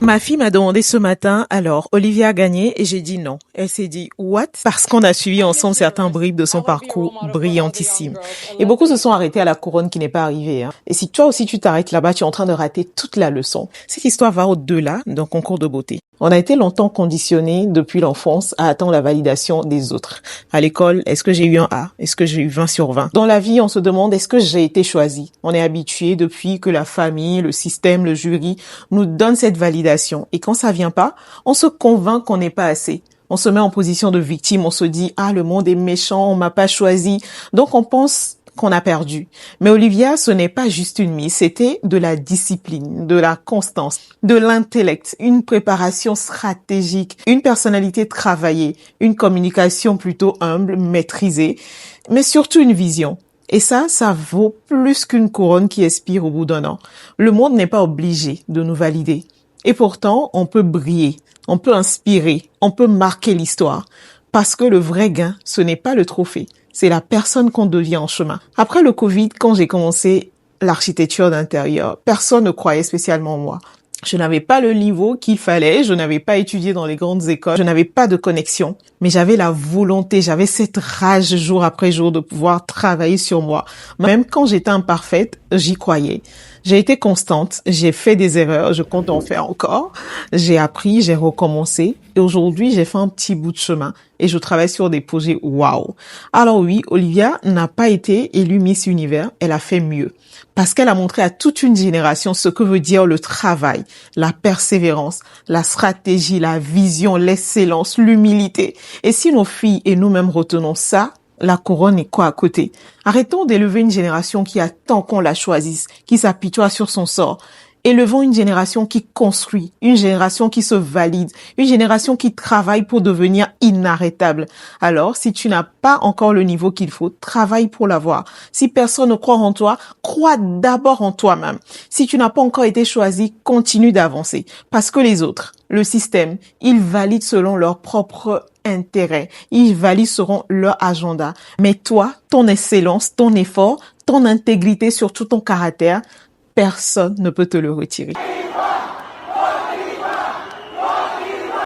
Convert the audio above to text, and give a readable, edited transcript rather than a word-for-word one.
Ma fille m'a demandé ce matin, alors, Olivia a gagné et j'ai dit non. Elle s'est dit, what? Parce qu'on a suivi ensemble certains bribes de son parcours brillantissime. Et beaucoup se sont arrêtés à la couronne qui n'est pas arrivée. Et si toi aussi tu t'arrêtes là-bas, tu es en train de rater toute la leçon. Cette histoire va au-delà d'un concours de beauté. On a été longtemps conditionné depuis l'enfance à attendre la validation des autres. À l'école, est-ce que j'ai eu un A? Est-ce que j'ai eu 20 sur 20? Dans la vie, on se demande, est-ce que j'ai été choisi? On est habitué depuis que la famille, le système, le jury nous donnent cette validation. Et quand ça vient pas, on se convainc qu'on n'est pas assez. On se met en position de victime, on se dit, ah, le monde est méchant, on m'a pas choisi. Donc on pense qu'on a perdu. Mais Olivia, ce n'est pas juste une Miss, c'était de la discipline, de la constance, de l'intellect, une préparation stratégique, une personnalité travaillée, une communication plutôt humble, maîtrisée, mais surtout une vision. Et ça vaut plus qu'une couronne qui expire au bout d'un an. Le monde n'est pas obligé de nous valider. Et pourtant, on peut briller, on peut inspirer, on peut marquer l'histoire. Parce que le vrai gain, ce n'est pas le trophée, c'est la personne qu'on devient en chemin. Après le Covid, quand j'ai commencé l'architecture d'intérieur, personne ne croyait spécialement en moi. Je n'avais pas le niveau qu'il fallait, je n'avais pas étudié dans les grandes écoles, je n'avais pas de connexion, mais j'avais la volonté, j'avais cette rage jour après jour de pouvoir travailler sur moi. Même quand j'étais imparfaite, j'y croyais. J'ai été constante, j'ai fait des erreurs, je compte en faire encore. J'ai appris, j'ai recommencé et aujourd'hui, j'ai fait un petit bout de chemin et je travaille sur des projets waouh. Alors oui, Olivia n'a pas été élue Miss Univers, elle a fait mieux. Parce qu'elle a montré à toute une génération ce que veut dire le travail, la persévérance, la stratégie, la vision, l'excellence, l'humilité. Et si nos filles et nous-mêmes retenons ça, la couronne est quoi à côté? Arrêtons d'élever une génération qui attend qu'on la choisisse, qui s'apitoie sur son sort. Élevons une génération qui construit, une génération qui se valide, une génération qui travaille pour devenir inarrêtable. Alors, si tu n'as pas encore le niveau qu'il faut, travaille pour l'avoir. Si personne ne croit en toi, crois d'abord en toi-même. Si tu n'as pas encore été choisi, continue d'avancer. Parce que les autres, le système, ils valident selon leur propre intérêt. Ils valident selon leur agenda. Mais toi, ton excellence, ton effort, ton intégrité, surtout ton caractère, personne ne peut te le retirer.